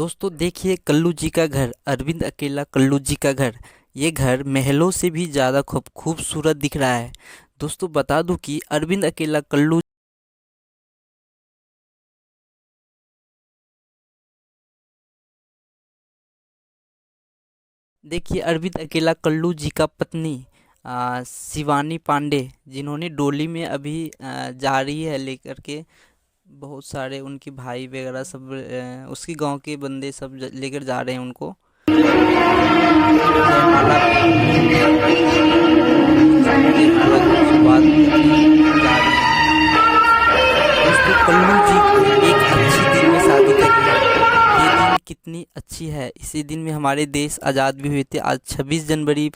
दोस्तों देखिए कल्लू जी का घर, अरविंद अकेला कल्लू जी का घर। ये घर महलों से भी ज़्यादा खूबसूरत दिख रहा है। दोस्तों बता दूं कि अरविंद अकेला कल्लू देखिए अरविंद अकेला कल्लू जी का पत्नी शिवानी पांडे, जिन्होंने डोली में अभी जा रही है लेकर के। बहुत सारे उनके भाई वगैरह सब उसकी गांव के बंदे सब लेकर जा रहे हैं उनको। जयमाला पे उनकी पूरा शुरुआत करने जा रही हैं। दोस्तों कल्लू जी एक अच्छी दिन में शादी कर रही है। ये दिन कितनी अच्छी है, इसी दिन में हमारे देश आज़ाद भी हुए थे। आज 26 जनवरी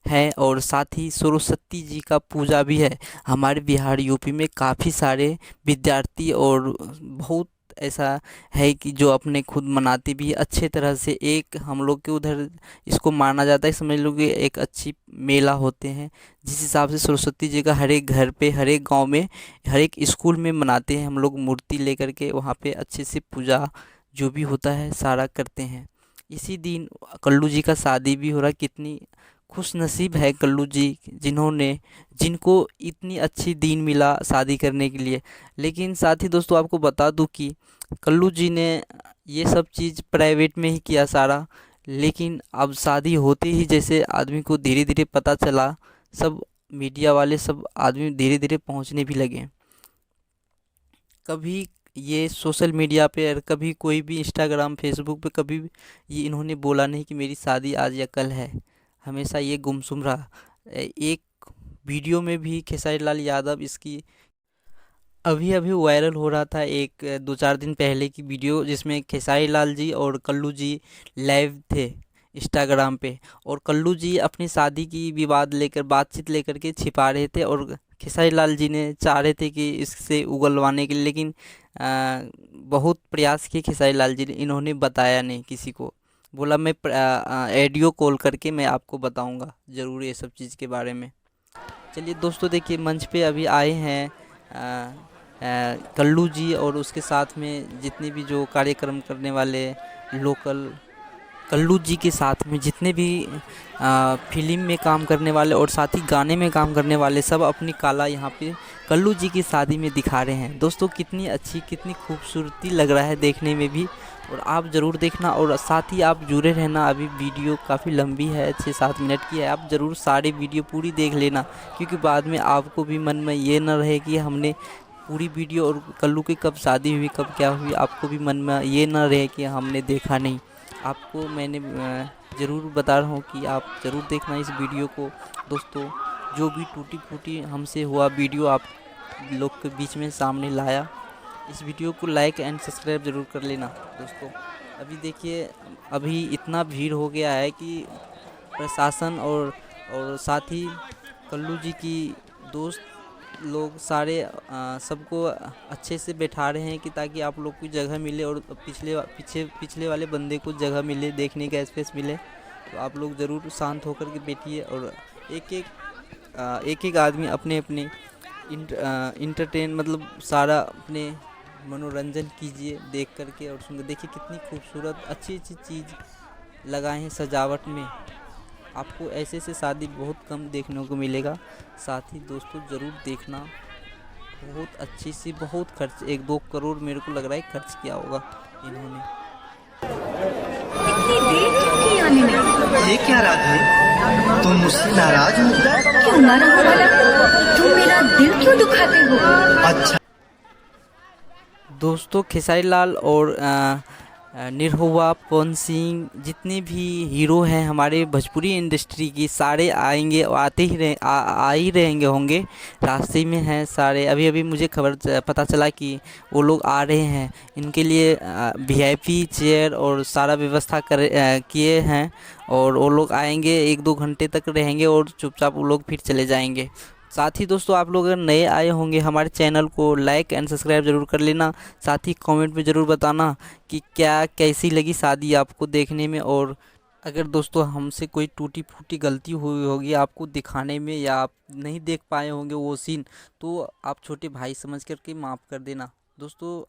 है और साथ ही सरस्वती जी का पूजा भी है। हमारे बिहार यूपी में काफ़ी सारे विद्यार्थी और बहुत ऐसा है कि जो अपने खुद मनाते भी अच्छे तरह से। एक हम लोग के उधर इसको माना जाता है, समझ लो कि एक अच्छी मेला होते हैं। जिस हिसाब से सरस्वती जी का हर एक घर पे, हर एक गांव में, हर एक स्कूल में मनाते हैं हम लोग, मूर्ति लेकर के वहाँ पे अच्छे से पूजा जो भी होता है सारा करते हैं। इसी दिन कल्लू जी का शादी भी हो रहा। कितनी खुश नसीब है कल्लू जी, जिनको इतनी अच्छी दिन मिला शादी करने के लिए। लेकिन साथ ही दोस्तों आपको बता दूं कि कल्लू जी ने ये सब चीज़ प्राइवेट में ही किया सारा। लेकिन अब शादी होते ही जैसे आदमी को धीरे धीरे पता चला, सब मीडिया वाले सब आदमी धीरे धीरे पहुंचने भी लगे। कभी ये सोशल मीडिया पे और कभी कोई भी इंस्टाग्राम फेसबुक पे कभी भी ये इन्होंने बोला नहीं कि मेरी शादी आज या कल है। हमेशा ये गुमसुम रहा। एक वीडियो में भी खेसारी लाल यादव इसकी अभी अभी वायरल हो रहा था, एक 2-4 दिन पहले की वीडियो, जिसमें खेसारी लाल जी और कल्लू जी लाइव थे इंस्टाग्राम पे। और कल्लू जी अपनी शादी की विवाद लेकर, बातचीत लेकर के छिपा रहे थे और खेसारी लाल जी ने चाह रहे थे कि इससे उगलवाने के लिए। लेकिन बहुत प्रयास किए खेसारी लाल जी ने, इन्होंने बताया नहीं किसी को। बोला मैं ऑडियो कॉल करके मैं आपको बताऊंगा ज़रूर ये सब चीज़ के बारे में। चलिए दोस्तों देखिए मंच पे अभी आए हैं कल्लू जी, और उसके साथ में जितने भी जो कार्यक्रम करने वाले लोकल, कल्लू जी के साथ में जितने भी फिल्म में काम करने वाले और साथ ही गाने में काम करने वाले, सब अपनी कला यहाँ पे कल्लू जी की शादी में दिखा रहे हैं। दोस्तों कितनी अच्छी, कितनी खूबसूरती लग रहा है देखने में भी। और आप ज़रूर देखना और साथ ही आप जुड़े रहना। अभी वीडियो काफ़ी लंबी है, 6-7 मिनट की है। आप ज़रूर सारी वीडियो पूरी देख लेना, क्योंकि बाद में आपको भी मन में ये ना रहे कि हमने पूरी वीडियो और कल्लू की कब शादी हुई, कब क्या हुई, आपको भी मन में ये ना रहे कि हमने देखा नहीं। आपको मैंने ज़रूर बता रहा हूँ कि आप ज़रूर देखना इस वीडियो को। दोस्तों जो भी टूटी फूटी हमसे हुआ वीडियो आप लोग के बीच में सामने लाया, इस वीडियो को लाइक एंड सब्सक्राइब ज़रूर कर लेना। दोस्तों अभी देखिए अभी इतना भीड़ हो गया है कि प्रशासन और साथ ही कल्लू जी की दोस्त लोग सारे सबको अच्छे से बैठा रहे हैं कि ताकि आप लोग को जगह मिले और पिछले वाले बंदे को जगह मिले, देखने का स्पेस मिले। तो आप लोग ज़रूर शांत होकर के बैठिए और एक एक आदमी अपने अपने इंटरटेन मतलब सारा अपने मनोरंजन कीजिए देख करके और सुन। देखिए कितनी खूबसूरत अच्छी अच्छी चीज़ लगाए हैं सजावट में। आपको ऐसे से शादी बहुत कम देखने को मिलेगा। साथ ही दोस्तों ज़रूर देखना, बहुत अच्छी सी, बहुत खर्च, 1-2 करोड़ मेरे को लग रहा है खर्च किया होगा इन्होंने। इतनी देर क्यों की आने में? ये क्या राधे, तुम मुझसे नाराज हो? क्यों नाराज वाला? तुम मेरा दिल क्यों दुखाते हो? अच्छा दोस्तों खेसारी लाल और निरहुआ, पवन सिंह, जितने भी हीरो हैं हमारे भोजपुरी इंडस्ट्री की, सारे आएंगे, आते ही आ ही रहेंगे, होंगे रास्ते में हैं सारे। अभी अभी मुझे पता चला कि वो लोग आ रहे हैं। इनके लिए वीआईपी चेयर और सारा व्यवस्था किए हैं और वो लोग आएंगे, 1-2 घंटे तक रहेंगे और चुपचाप वो लोग फिर चले जाएंगे। साथ ही दोस्तों आप लोग अगर नए आए होंगे हमारे चैनल को लाइक एंड सब्सक्राइब ज़रूर कर लेना। साथ ही कमेंट में ज़रूर बताना कि कैसी लगी शादी आपको देखने में। और अगर दोस्तों हमसे कोई टूटी फूटी गलती हुई होगी आपको दिखाने में, या आप नहीं देख पाए होंगे वो सीन, तो आप छोटे भाई समझ करके माफ़ कर देना दोस्तों।